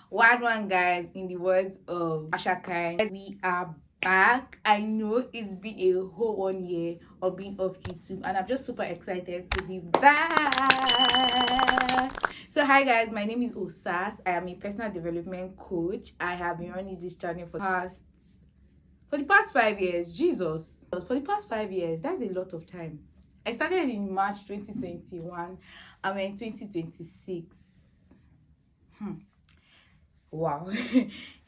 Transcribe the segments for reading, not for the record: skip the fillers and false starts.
One guys, in the words of Ashakai, we are back. I know it's been a whole 1 year of being off YouTube, and I'm just super excited to be back. So hi guys, my name is Osas. I am a personal development coach. I have been running this channel for the past 5 years. Jesus, for the past 5 years, that's a lot of time. I started in March 2021 and we're in 2026. Wow.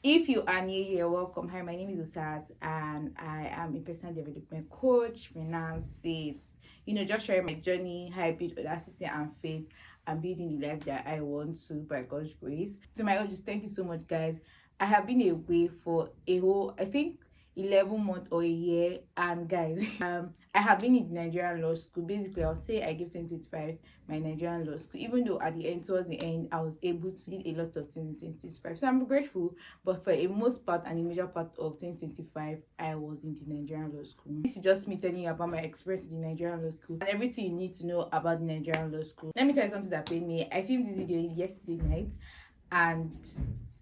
If you are new here, welcome. Hi, my name is Osas and I am a personal development coach, finance, faith, just sharing my journey, how I build audacity and faith and building the life that I want to by God's grace. To my audience, thank you so much, guys. I have been away for a whole, I think, 11 months or a year, and guys, I have been in the Nigerian Law School. Basically, I'll say I give 2025 my Nigerian Law School, even though at the end, towards the end, I was able to do a lot of things in 2025. So I'm grateful, but for a most part and a major part of 2025, I was in the Nigerian Law School. This is just me telling you about my experience in the Nigerian Law School and everything you need to know about the Nigerian Law School. Let me tell you something that paid me. I filmed this video yesterday night, and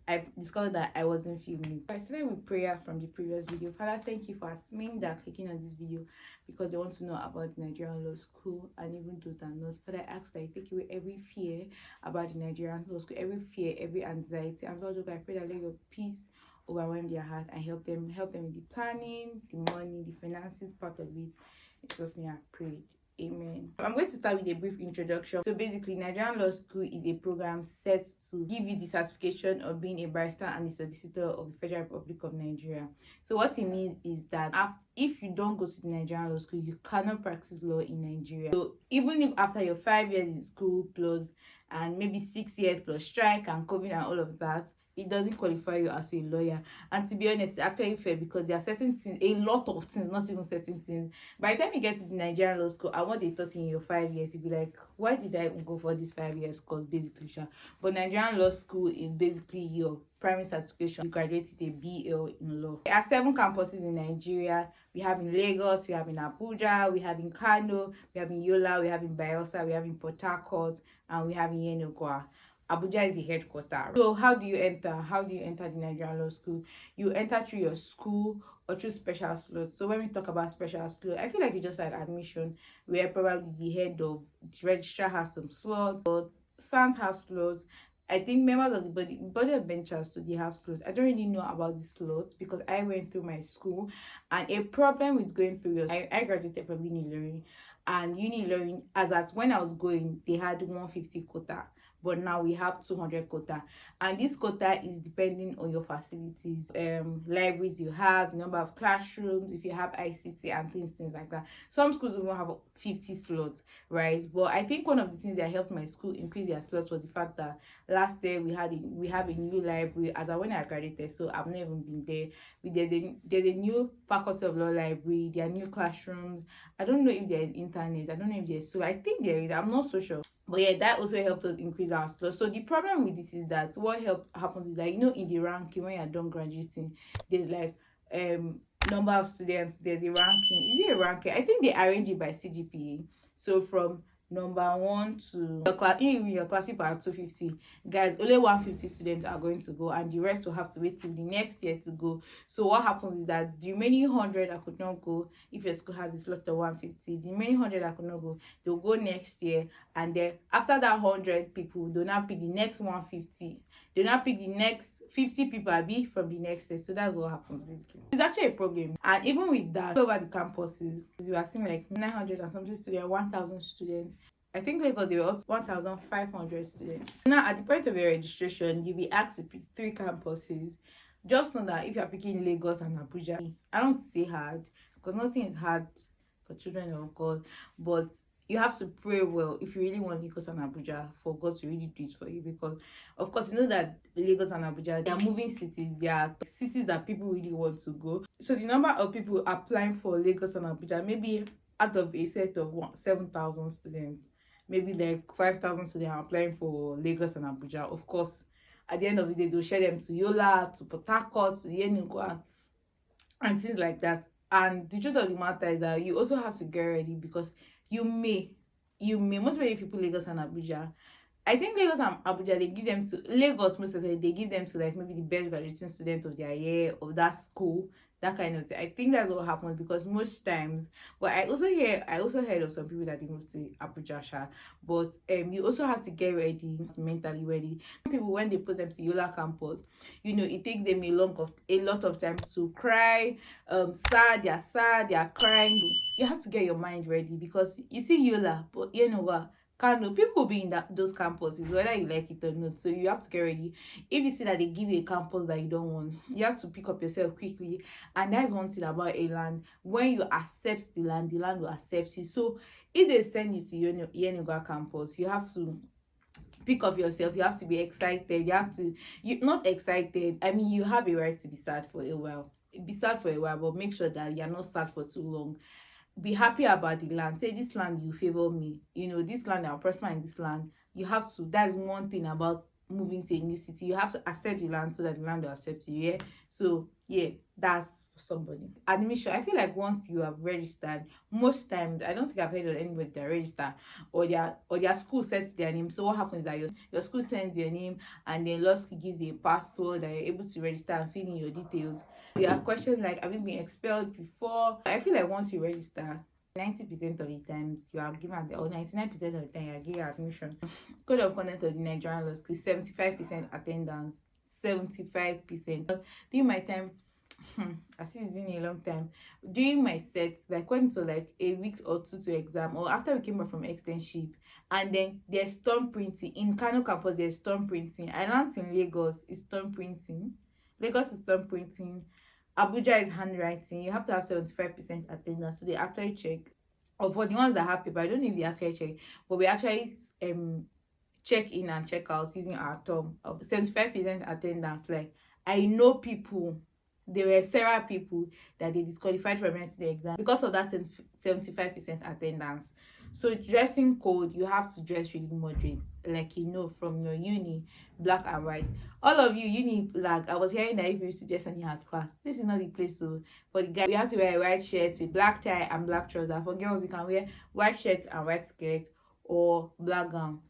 I discovered that I wasn't filming. I started with prayer from the previous video. Father, thank you for assuming that clicking on this video because they want to know about the Nigerian Law School, and even those that know. Father, I ask that you take away every fear about the Nigerian Law School, every fear, every anxiety. And Lord, I pray that let your peace overwhelm their heart and help them with the planning, the money, the financing part of it. In Jesus' name I pray. Amen. I'm going to start with a brief introduction. So basically, Nigerian Law School is a program set to give you the certification of being a barrister and a solicitor of the Federal Republic of Nigeria. So what it means is that if you don't go to the Nigerian Law School, you cannot practice law in Nigeria. So even if after your 5 years in school plus and maybe 6 years plus strike and COVID and all of that, it doesn't qualify you as a lawyer. And to be honest, it's actually fair because there are certain things, a lot of things, not even certain things. By the time you get to the Nigerian Law School and what they taught in your 5 years, you'll be like, why did I even go for these 5 years course, basically? But Nigerian Law School is basically your primary certification. You graduate with a BL in law. There are 7 campuses in Nigeria. We have in Lagos, we have in Abuja, we have in Kano, we have in Yola, we have in Bayelsa, we have in Port Harcourt, and we have in Yenagoa. Abuja is the headquarters. So how do you enter the Nigerian Law School? You enter through your school or through special slots. So when we talk about special slot, I feel like it's just like admission, where probably the head of the registrar has some slots, but SANS have slots. I think members of the body of benchers, so they have slots. I don't really know about the slots because I went through my school, and a problem with going through your I graduated from Unilorin, and Unilorin, as at when I was going, they had 150 quota, but now we have 200 quota, and this quota is depending on your facilities, libraries you have, the number of classrooms, if you have ICT and things like that. Some schools even have 50 slots, right? But I think one of the things that helped my school increase their slots was the fact that last year we have a new library as when I graduated, so I've never been there. There's a new faculty of law library, there are new classrooms. I don't know if there's internet, I don't know if there's, so I think there is, I'm not so sure. But yeah, that also helped us increase our slots. So the problem with this is that what happens is that, in the ranking, when you're done graduating, there's like number of students, there's a ranking. Is it a ranking? I think they arrange it by CGPA. So from number 1 to your class, in your class, if are 250 guys, only 150 students are going to go, and the rest will have to wait till the next year to go. So what happens is that the remaining 100 that could not go, if your school has a slot of 150, the remaining 100 that could not go, they'll go next year, and then after that 100 people, they'll not pick the next 150, they'll not pick the next 50 people from the next set. So that's what happens basically. It's actually a problem. And even with that, over the campuses, we are seeing like 900 and something students, 1,000 students. I think Lagos, they were up 1,500 students. Now at the point of your registration, you'll be asked to pick 3 campuses. Just know that if you're picking Lagos and Abuja, I don't say hard because nothing is hard for children of God, but you have to pray well if you really want Lagos and Abuja for God to really do it for you, because of course you know that Lagos and Abuja, they are moving cities, they are cities that people really want to go. So the number of people applying for Lagos and Abuja, maybe out of a set of 7,000 students, maybe like 5,000 students are applying for Lagos and Abuja. Of course, at the end of the day, they'll share them to Yola, to Port Harcourt, to Yenagoa, and things like that. And the truth of the matter is that you also have to get ready because you may most very people Lagos and Abuja, I think Lagos and Abuja, they give them to Lagos most of it, they give them to like maybe the best graduating student of their year of that school, that kind of thing. I think that's what happens because most times, but I also heard of some people that they move to Abuja, sha, but you also have to get ready, mentally ready. Some people, when they put them to Yola campus, it takes them a lot of time to cry, sad, they are crying. You have to get your mind ready because you see Yola, but you know what? Kano, people will be in those campuses, whether you like it or not. So you have to get ready. If you see that they give you a campus that you don't want, you have to pick up yourself quickly. And that's one thing about a land. When you accept the land will accept you. So if they send you to Yeniga campus, you have to pick up yourself. You have to be excited. You not excited. I mean, you have a right to be sad for a while. Be sad for a while, but make sure that you're not sad for too long. Be happy about the land. Say, this land you favor me, this land, I'll prosper in this land. You have to. That's one thing about moving to a new city. You have to accept the land so that the land will accept you. Yeah, so yeah, that's for somebody. Admission, I feel like once you have registered, most times I don't think I've heard of anybody that register or their school sets their name. So what happens is that your school sends your name, and then law school gives you a password that you're able to register and fill in your details. There are questions like, have you been expelled before? I feel like once you register, 90% of the times you are given, or 99% of the time you are given admission. Code of conduct of the Nigerian Law School, 75% attendance, 75%. During my time, I see it's been a long time. During my sets, like when to like a week or two to exam, or after we came back from externship, and then there's storm printing in Kano campus. There's storm printing. I learned in Lagos is storm printing. Lagos is storm printing. Abuja is handwriting. You have to have 75% attendance. So they actually check. Or for the ones that have paper, I don't know if they actually check, but we actually check in and check out using our thumb. 75% attendance. Like, I know people, there were several people that they disqualified from entering the exam because of that 75% attendance. So dressing code, you have to dress really moderate, like from your uni, black and white. All of you uni black, I was hearing that if you used to dress on your house class, this is not the place. So for the guys, you have to wear a white shirt with black tie and black trousers. For girls, you can wear white shirt and white skirt or black gown.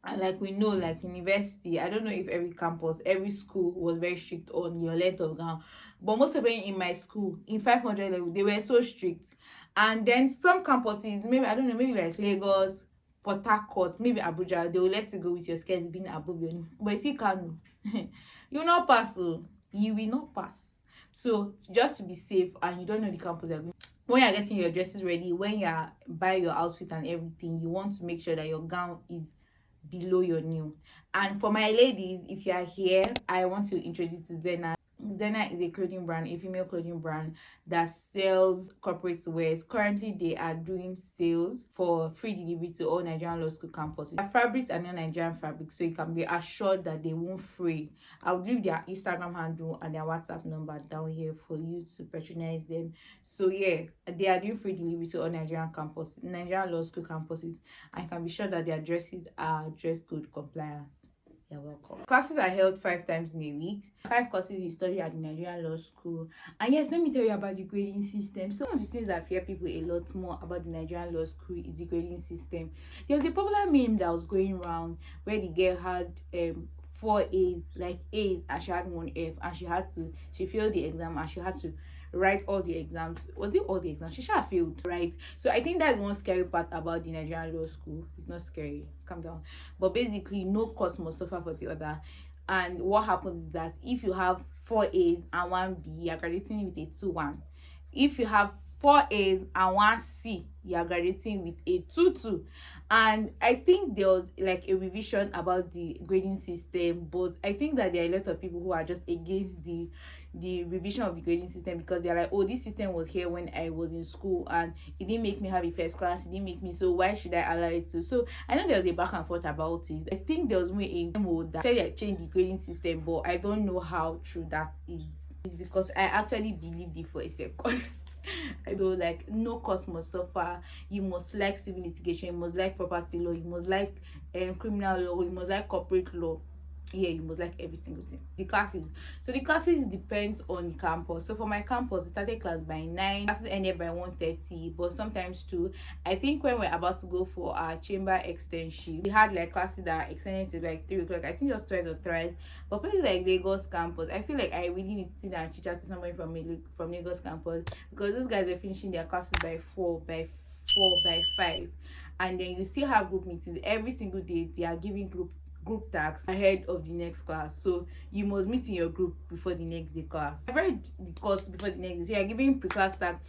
And like we know, like university, I don't know if every campus, every school was very strict on your length of gown, but most of them in my school, in 500 level, they were so strict. And then some campuses, maybe I don't know, maybe like Lagos, Port Harcourt, maybe Abuja, they will let you go with your skirts being above your knee. But you see, Kano, you will not pass. So you will not pass. So just to be safe, and you don't know the campus you're going, when you're getting your dresses ready, when you're buying your outfit and everything, you want to make sure that your gown is below your knee. And for my ladies, if you are here, I want to introduce Zena. Zena is a clothing brand, a female clothing brand that sells corporate wears. Currently, they are doing sales for free delivery to all Nigerian Law School campuses. Their fabrics are not Nigerian fabrics, so you can be assured that they won't fray. I'll leave their Instagram handle and their WhatsApp number down here for you to patronize them. So yeah, they are doing free delivery to all Nigerian Law School campuses, and you can be sure that their dresses are dress code compliance. You're welcome. Classes are held 5 times in a week. 5 courses you study at the Nigerian Law School. And yes, let me tell you about the grading system. So one of the things that fear people a lot more about the Nigerian Law School is the grading system. There was a popular meme that was going around where the girl had 4 A's, like A's, and she had 1 F, and she failed the exam, and she had to write all the exams. Was it all the exams? She should have failed, right? So I think that's one scary part about the Nigerian Law School. It's not scary, calm down. But basically, no course must suffer for the other. And what happens is that if you have 4 A's and 1 B, you're graduating with a 2-1. If you have 4 A's and 1 C, you're graduating with a 2-2. And I think there was like a revision about the grading system, but I think that there are a lot of people who are just against the revision of the grading system because they're like, oh, this system was here when I was in school and it didn't make me have a first class, it didn't make me, so why should I allow it to? So I know there was a back and forth about it. I think there was more a memo that changed the grading system, but I don't know how true that is. It's because I actually believed it for a second. I don't like no course must suffer. You must like civil litigation, you must like property law, you must like criminal law, you must like corporate law. Yeah, you must like every single thing. The classes depends on the campus. So for my campus, it started class by 9, classes ended by 1:30, but sometimes too. I think when we're about to go for our chamber extension, we had like classes that extended to like 3 o'clock. I think just twice or thrice. But places like Lagos campus, I feel like I really need to sit down and teach to somebody from Lagos campus, because those guys are finishing their classes by 4, by 5, and then you still have group meetings every single day. They are giving group tasks ahead of the next class, so you must meet in your group before the next day class. I read the course before the next day, so you're giving pre-class tasks.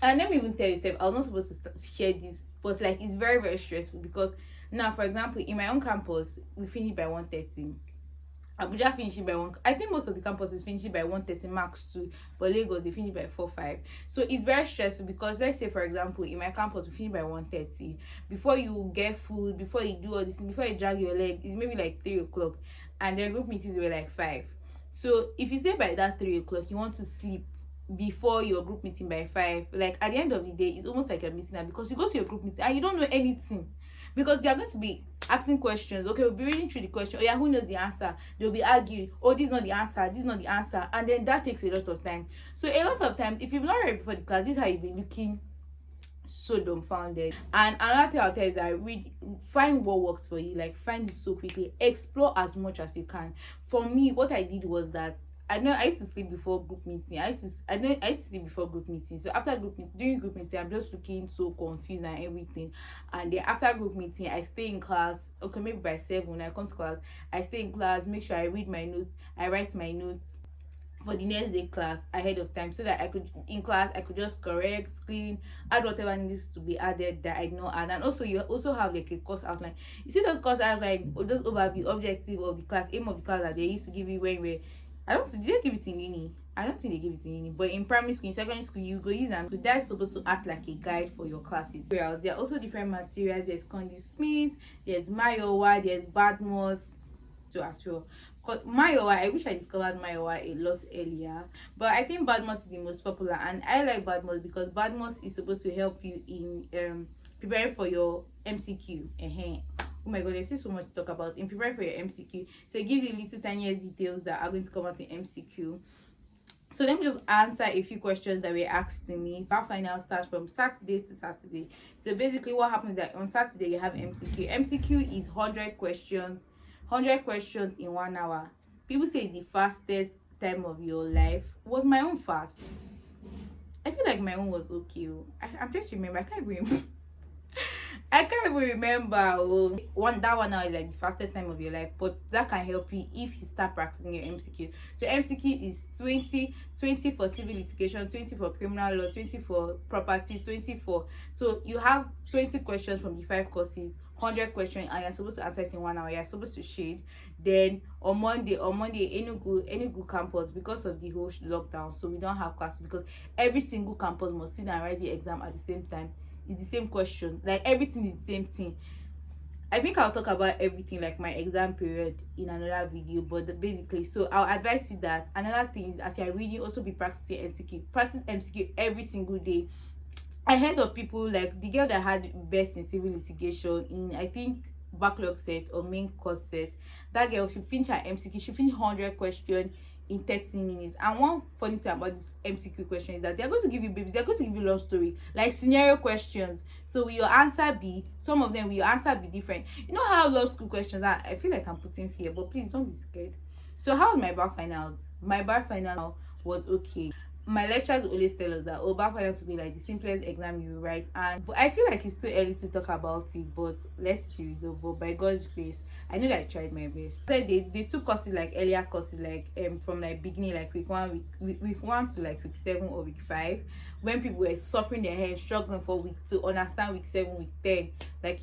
And let me even tell you, I was not supposed to share this, but like it's very very stressful, because now, for example, in my own campus we finish by 1:30. Abuja finishing by 1. I think most of the campuses finishing by 1:30 max 2, but Lagos they finish by 4-5. So it's very stressful, because let's say for example in my campus we finish by 1:30. Before you get food, before you do all this, before you drag your leg, it's maybe like 3 o'clock, and their group meetings were like 5. So if you say by that 3 o'clock you want to sleep before your group meeting by 5, like at the end of the day it's almost like you're missing out, because you go to your group meeting and you don't know anything, because they are going to be asking questions. Okay, we'll be reading through the question. Oh yeah, who knows the answer? They'll be arguing, oh, this is not the answer, this is not the answer, and then that takes a lot of time. So a lot of times, if you've not read before the class, this is how you'll be looking so dumbfounded. And another thing I'll tell you is that find what works for you, like find it so quickly, explore as much as you can. For me, what I did was that I used to sleep before group meeting. I used to sleep before group meeting. So after during group meeting, I'm just looking so confused and everything. And then after group meeting, I stay in class. Okay, maybe by 7 when I come to class, I stay in class, make sure I read my notes, I write my notes for the next day class ahead of time, so that I could just correct, clean, add whatever needs to be added that I know add. And also you also have like a course outline. You see those course outline, or those overview objective of the class, aim of the class that they used to give you when we I don't see, did they give it in uni? I don't think they give it in uni, but in primary school, in secondary school, you go use them. So that's supposed to act like a guide for your classes. Well, there are also different materials. There's Condi Smith, there's Mayowa, there's Badmos too as well. Mayowa, I wish I discovered Mayowa a lot earlier, but I think Badmos is the most popular, and I like Badmos because Badmos is supposed to help you in preparing for your MCQ. Oh my god, there's still so much to talk about in preparing for your MCQ. So it gives you little tiny details that are going to come out in MCQ. So let me just answer a few questions that were asked to me. So our final starts from Saturday to Saturday. So basically what happens is that on Saturday you have MCQ. MCQ is 100 questions in 1 hour. People say the fastest time of your life. Was my own fast? I feel like my own was okay. I'm trying to remember. I can't even remember. That 1 hour is like the fastest time of your life, but that can help you if you start practicing your MCQ. So MCQ is 20 for civil litigation, 20 for criminal law, 20 for property, 20 for, so you have 20 questions from the 5 courses, 100 questions, and you're supposed to answer it in 1 hour. You're supposed to shade. Then on Monday Enugu campus, because of the whole lockdown, so we don't have classes, because every single campus must sit and write the exam at the same time. It's the same question, like everything is the same thing. I think I'll talk about everything like my exam period in another video, but basically, so I'll advise you that another thing is, as you're reading, also be practicing MCQ. Practice MCQ every single day. I heard of people like the girl that had best in civil litigation in, I think, backlog set or main course set. That girl, she finished her MCQ, she finished 100 questions in 30 minutes. And one funny thing about this MCQ question is that they're going to give you babies, they're going to give you long story, like scenario questions. So will your answer be, some of them will your answer be different. You know how law school questions are? I feel like I'm putting fear, but please don't be scared. So how was my bar finals? My bar final was okay. My lecturers always tell us that bar finals will be like the simplest exam you write, and but I feel like it's too early to talk about it, but let's see the result. But by God's grace, I know that I tried my best. So they took courses like earlier courses, like from like beginning, like week 1 to like week 7 or week 5, when people were suffering their head, struggling for week 2 understand week 7, week 10. Like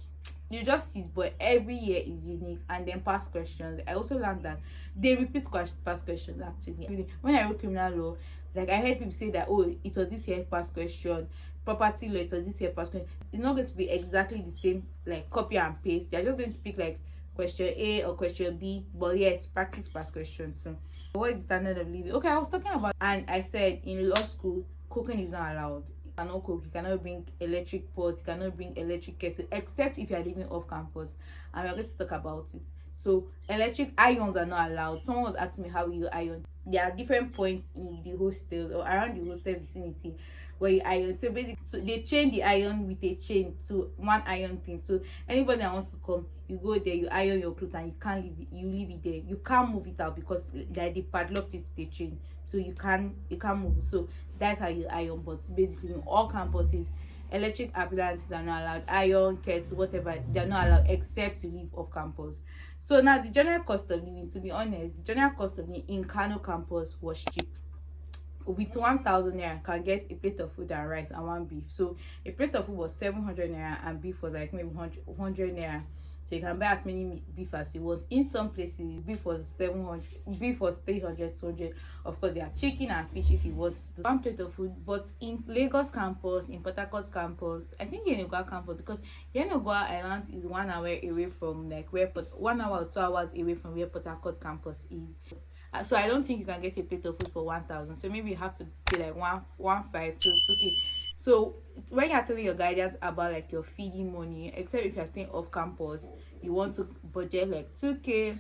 you just see, but every year is unique. And then past questions, I also learned that they repeat past questions. Actually, when I wrote criminal law, like I heard people say that, oh, it was this year past question. Property law, it was this year past question. It's not going to be exactly the same, like copy and paste. They're just going to pick like question A or question B, but yes, practice past questions. So what is the standard of living? Okay, I was talking about, and I said in law school cooking is not allowed. You cannot cook, you cannot bring electric pots, you cannot bring electric kettle, except if you are living off campus, and we're going to talk about it. So electric irons are not allowed. Someone was asking me, how will you iron? There are different points in the hostel or around the hostel vicinity where you iron. So basically, so they chain the iron with a chain to one iron thing. So anybody that wants to come, you go there, you iron your clothes, and you can't leave it, you leave it there. You can't move it out because like they padlocked it with a chain. So you can't move. So that's how you iron. But basically in all campuses, electric appliances are not allowed. Iron, kettles, whatever, they're not allowed except to leave off campus. So now the general cost of living, to be honest, the general cost of living in Kano campus was cheap. With 1,000 naira, can get a plate of food and rice and one beef. So a plate of food was 700 naira and beef was like maybe 100 naira. So you can buy as many beef as you want. In some places, beef was 700, beef was 300, 200. Of course, there are chicken and fish if you want one plate of food. But in Lagos campus, in Port Harcourt campus, I think Yenagoa campus, because Yenagoa Island is 1 hour away from like where 1 hour or 2 hours away from where Port Harcourt campus is. So I don't think you can get a plate of food for 1,000. So maybe you have to pay like 1,500 to 2K. So when you're telling your guidance about like your feeding money, except if you're staying off campus, you want to budget like 2K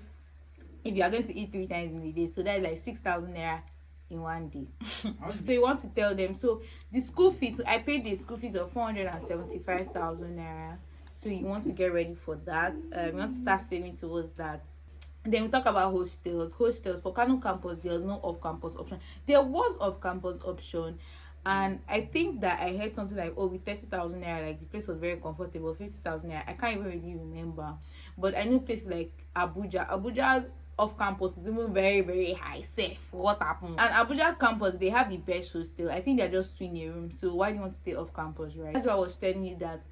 if you are going to eat 3 times in a day. So that's like 6,000 naira in one day. So you want to tell them, so the school fees, so I paid the school fees of 475,000 naira. So you want to get ready for that. You want to start saving towards that. Then we talk about hostels. Hostels for Kano campus, there was no off-campus option. There was off-campus option, and I think that I heard something like, oh, with 30,000 naira, like the place was very comfortable. 50,000 naira, I can't even really remember, but I know places like Abuja off-campus is even very, very high. Safe. What happened? And Abuja campus, they have the best hostel. I think they're just two in a room. So why do you want to stay off-campus, right? That's why I was telling you that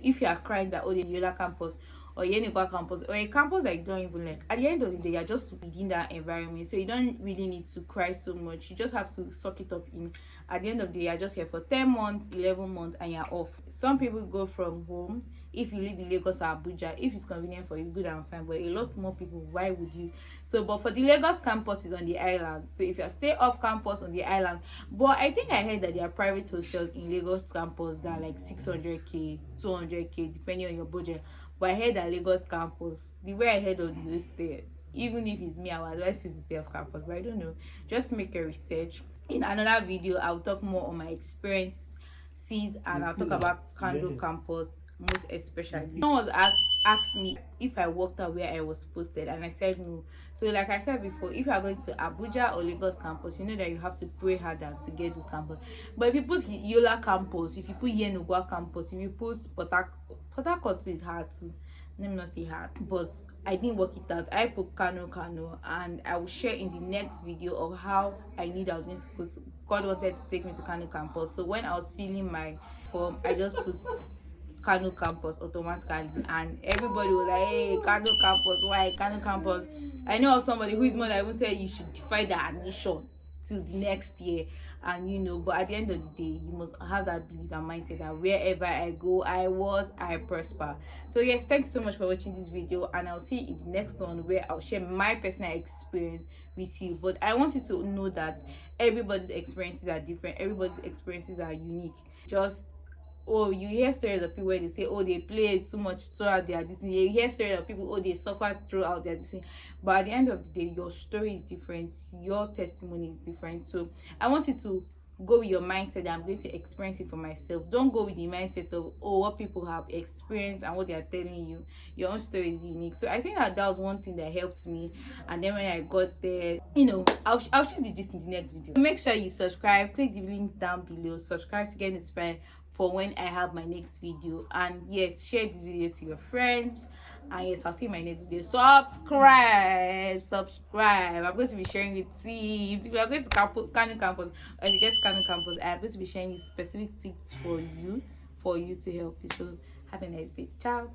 if you are crying that, oh, the Yola campus or Yenagoa campus or a campus that you don't even like, at the end of the day, you're just within that environment, so you don't really need to cry so much. You just have to suck it up in. At the end of the day, you're just here for 10 months, 11 months, and you're off. Some people go from home. If you live in Lagos or Abuja, if it's convenient for you, good and fine, but a lot more people, why would you? So but for the Lagos campus is on the island, so if you stay off campus on the island, but I think I heard that there are private hostels in Lagos campus that are like 600k, 200k, depending on your budget. But I heard that Lagos campus, the way I heard of the hostel, even if it's me, I would advise you to stay off campus, but I don't know. Just make a research. In another video, I'll talk more on my experiences, and I'll talk about Kano campus most especially. Someone was asked me if I worked out where I was posted, and I said no. So like I said before, if you are going to Abuja or Lagos campus, you know that you have to pray harder to get this campus. But if you put Yola campus, if you put Yenagoa campus, if you put Port Harcourt, is hard to, let me not say hard, but I didn't work it out. I put Kano, and I will share in the next video of how I knew that I was going to put, God wanted to take me to Kano campus. So when I was filling my form, I just put Kano campus automatically, and everybody was like, hey, Kano campus, why Kano campus? I know of somebody who is more that even said you should defy the admission till the next year. And you know, but at the end of the day, you must have that belief and mindset that wherever I go, I prosper. So yes, thanks so much for watching this video, and I'll see you in the next one where I'll share my personal experience with you. But I want you to know that everybody's experiences are different, everybody's experiences are unique. Just, oh, you hear stories of people where they say, oh, they played too much throughout their Disney. You hear stories of people, oh, they suffered throughout their Disney. But at the end of the day, your story is different, your testimony is different. So I want you to go with your mindset that I'm going to experience it for myself. Don't go with the mindset of, oh, what people have experienced and what they are telling you. Your own story is unique. So I think that was one thing that helps me. And then when I got there, you know, I'll show you this in the next video. Make sure you subscribe, click the link down below, subscribe to get inspired for when I have my next video. And yes, share this video to your friends. And yes, I'll see you in my next video. Subscribe. I'm going to be sharing with tips. If you are going to Kano campus, or if you get to Kano campus, I'm going to be sharing specific tips for you to help you. So have a nice day. Ciao.